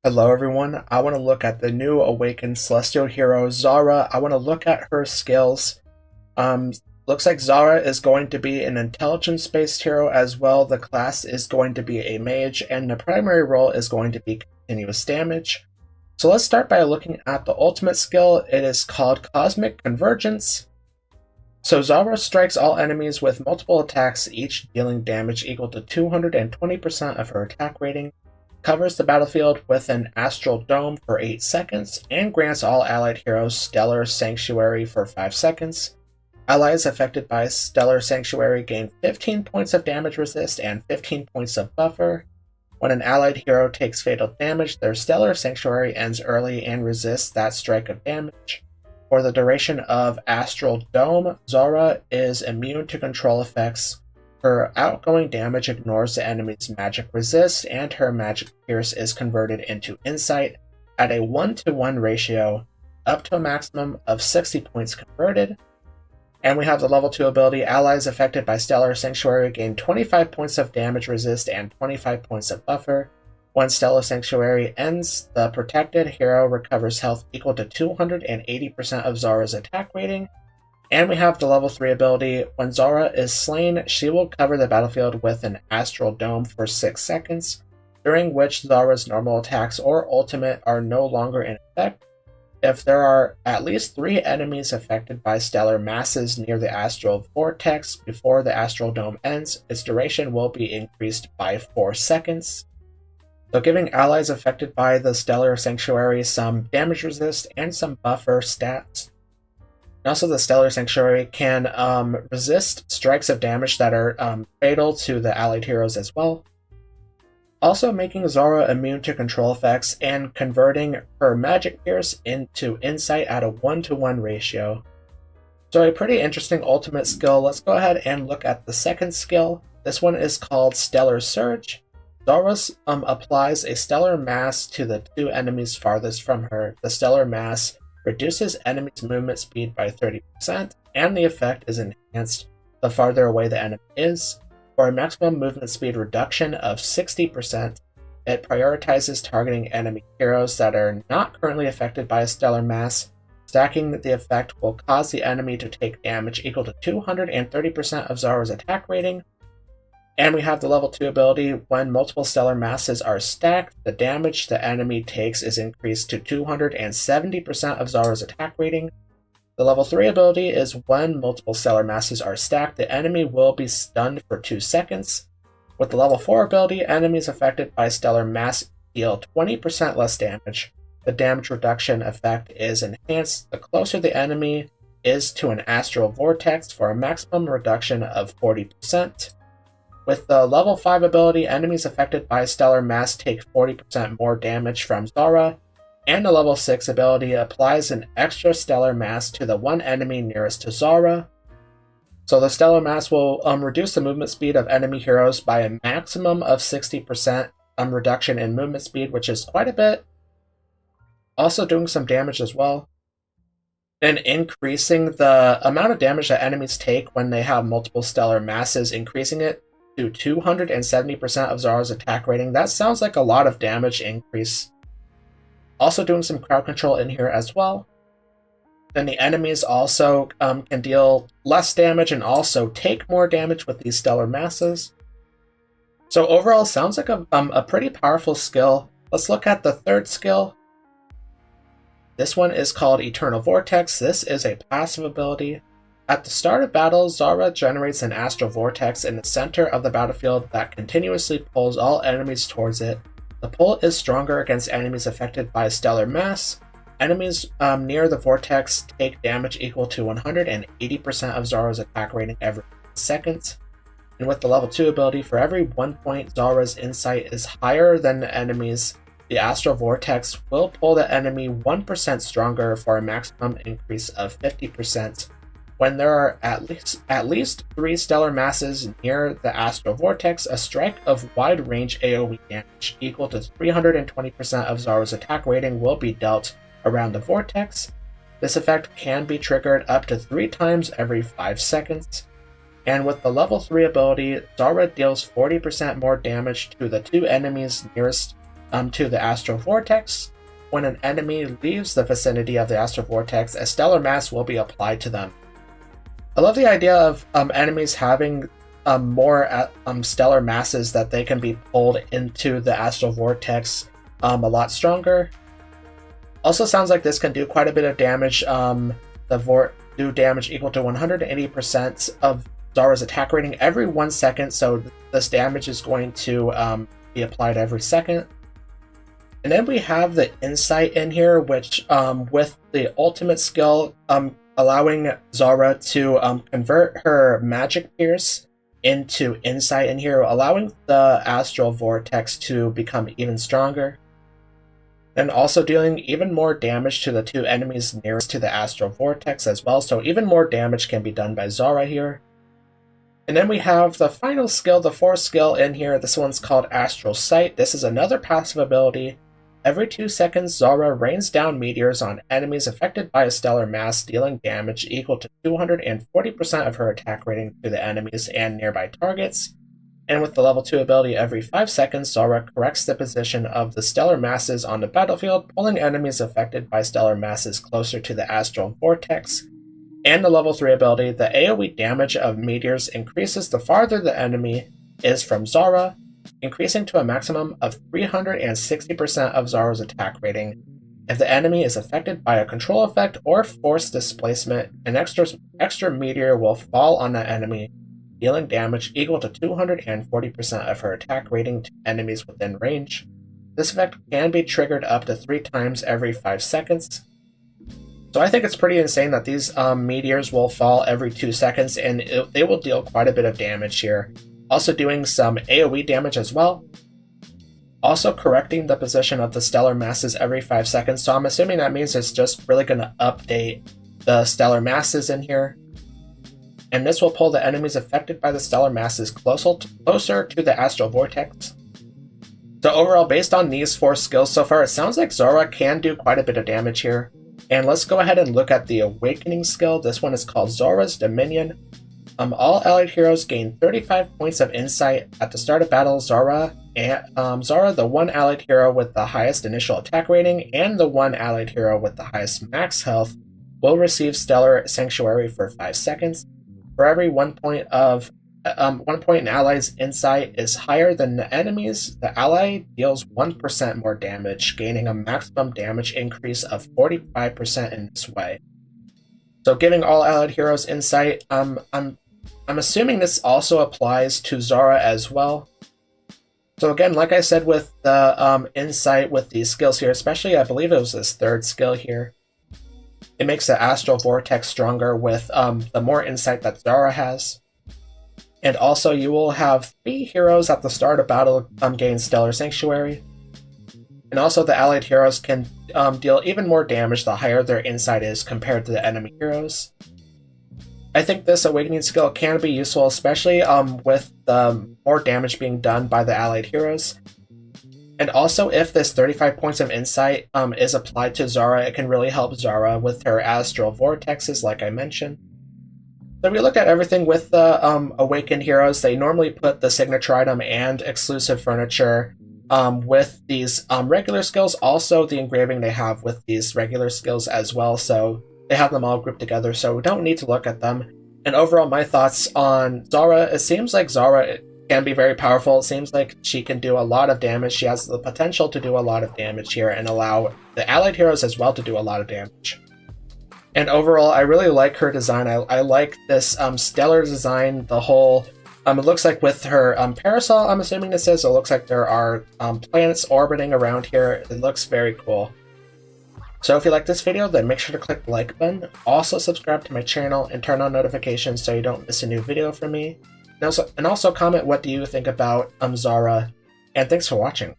Hello everyone, I want to look at the new awakened celestial hero Zohra. I want to look at her skills. Looks like Zohra is going to be an intelligence-based hero as well. The class is going to be a mage, and the primary role is going to be continuous damage. So let's start by looking at the ultimate skill. It is called Cosmic Convergence. So Zohra strikes all enemies with multiple attacks, each dealing damage equal to 220% of her attack rating. Covers the battlefield with an astral dome for 8 seconds, and grants all allied heroes Stellar Sanctuary for 5 seconds. Allies affected by Stellar Sanctuary gain 15 points of damage resist and 15 points of buffer. When an allied hero takes fatal damage, their Stellar Sanctuary ends early and resists that strike of damage. For the duration of Astral Dome, Zohra is immune to control effects. Her outgoing damage ignores the enemy's magic resist, and her magic pierce is converted into insight at a 1-to-1 ratio, up to a maximum of 60 points converted. And we have the level 2 ability, allies affected by Stellar Sanctuary gain 25 points of damage resist and 25 points of buffer. When Stellar Sanctuary ends, the protected hero recovers health equal to 280% of Zohra's attack rating. And we have the level 3 ability, when Zohra is slain, she will cover the battlefield with an astral dome for 6 seconds, during which Zohra's normal attacks or ultimate are no longer in effect. If there are at least 3 enemies affected by stellar masses near the astral vortex before the astral dome ends, its duration will be increased by 4 seconds. So giving allies affected by the Stellar Sanctuary some damage resist and some buffer stats. And also, the Stellar Sanctuary can resist strikes of damage that are fatal to the allied heroes as well. Also making Zohra immune to control effects and converting her magic pierce into insight at a 1-to-1 ratio. So a pretty interesting ultimate skill. Let's go ahead and look at the second skill. This one is called Stellar Surge. Zohra applies a stellar mass to the 2 enemies farthest from her. The stellar mass reduces enemy's movement speed by 30%, and the effect is enhanced the farther away the enemy is. For a maximum movement speed reduction of 60%, it prioritizes targeting enemy heroes that are not currently affected by a stellar mass. Stacking the effect will cause the enemy to take damage equal to 230% of Zohra's attack rating. And we have the level 2 ability, when multiple stellar masses are stacked, the damage the enemy takes is increased to 270% of Zohra's attack rating. The level 3 ability is, when multiple stellar masses are stacked, the enemy will be stunned for 2 seconds. With the level 4 ability, enemies affected by stellar mass deal 20% less damage. The damage reduction effect is enhanced the closer the enemy is to an astral vortex for a maximum reduction of 40%. With the level 5 ability, enemies affected by stellar mass take 40% more damage from Zohra, and the level 6 ability applies an extra stellar mass to the one enemy nearest to Zohra. So the stellar mass will reduce the movement speed of enemy heroes by a maximum of 60% reduction in movement speed, which is quite a bit. Also doing some damage as well, and increasing the amount of damage that enemies take when they have multiple stellar masses, increasing it to 270% of Zohra's attack rating. That sounds like a lot of damage increase. Also doing some crowd control in here as well. Then the enemies also can deal less damage and also take more damage with these stellar masses. So overall, sounds like a pretty powerful skill. Let's look at the third skill. This one is called Eternal Vortex. This is a passive ability. At the start of battle, Zohra generates an astral vortex in the center of the battlefield that continuously pulls all enemies towards it. The pull is stronger against enemies affected by stellar mass. Enemies near the vortex take damage equal to 180% of Zohra's attack rating every second. And with the level 2 ability, for every 1 point Zohra's insight is higher than the enemy's, the astral vortex will pull the enemy 1% stronger for a maximum increase of 50%. When there are at least 3 stellar masses near the astral vortex, a strike of wide-range AoE damage equal to 320% of Zohra's attack rating will be dealt around the vortex. This effect can be triggered up to 3 times every 5 seconds. And with the level 3 ability, Zohra deals 40% more damage to the 2 enemies nearest to the astral vortex. When an enemy leaves the vicinity of the astral vortex, a stellar mass will be applied to them. I love the idea of enemies having more stellar masses that they can be pulled into the astral vortex a lot stronger. Also sounds like this can do quite a bit of damage. Do damage equal to 180% of Zohra's attack rating every 1 second, so this damage is going to be applied every second. And then we have the insight in here, which with the ultimate skill allowing Zohra to convert her magic pierce into insight in here, allowing the astral vortex to become even stronger. And also dealing even more damage to the 2 enemies nearest to the astral vortex as well, so even more damage can be done by Zohra here. And then we have the final skill, the 4th skill in here. This one's called Astral Sight. This is another passive ability. Every 2 seconds, Zohra rains down meteors on enemies affected by a stellar mass, dealing damage equal to 240% of her attack rating to the enemies and nearby targets. And with the level 2 ability, every 5 seconds, Zohra corrects the position of the stellar masses on the battlefield, pulling enemies affected by stellar masses closer to the astral vortex. And the level 3 ability, the AoE damage of meteors increases the farther the enemy is from Zohra, increasing to a maximum of 360% of Zohra's attack rating. If the enemy is affected by a control effect or force displacement, an extra meteor will fall on the enemy, dealing damage equal to 240% of her attack rating to enemies within range. This effect can be triggered up to 3 times every 5 seconds. So I think it's pretty insane that these meteors will fall every 2 seconds, and they will deal quite a bit of damage here. Also doing some AoE damage as well. Also correcting the position of the stellar masses every 5 seconds, so I'm assuming that means it's just really going to update the stellar masses in here. And this will pull the enemies affected by the stellar masses closer to the astral vortex. So overall, based on these 4 skills so far, it sounds like Zohra can do quite a bit of damage here. And let's go ahead and look at the Awakening skill. This one is called Zohra's Dominion. All allied heroes gain 35 points of insight at the start of battle. Zohra, the 1 allied hero with the highest initial attack rating, and the 1 allied hero with the highest max health, will receive Stellar Sanctuary for 5 seconds. For every 1 point an ally's insight is higher than the enemy's, the ally deals 1% more damage, gaining a maximum damage increase of 45% in this way. So giving all allied heroes insight, I'm assuming this also applies to Zohra as well. So again, like I said with the insight with these skills here, especially I believe it was this 3rd skill here, it makes the astral vortex stronger with the more insight that Zohra has. And also you will have 3 heroes at the start of battle gain Stellar Sanctuary. And also the allied heroes can deal even more damage the higher their insight is compared to the enemy heroes. I think this Awakening skill can be useful, especially with the more damage being done by the allied heroes. And also, if this 35 points of insight is applied to Zohra, it can really help Zohra with her astral vortexes, like I mentioned. So we looked at everything with the Awakened heroes. They normally put the signature item and exclusive furniture with these regular skills. Also, the engraving they have with these regular skills as well. So they have them all grouped together, so we don't need to look at them. And overall, my thoughts on Zohra, it seems like Zohra can be very powerful. It seems like she can do a lot of damage. She has the potential to do a lot of damage here and allow the allied heroes as well to do a lot of damage. And overall, I really like her design. I like this stellar design, the whole... it looks like with her parasol, I'm assuming this is, it looks like there are planets orbiting around here. It looks very cool. So if you like this video, then make sure to click the like button. Also subscribe to my channel and turn on notifications so you don't miss a new video from me. And also comment what do you think about Zohra. And thanks for watching.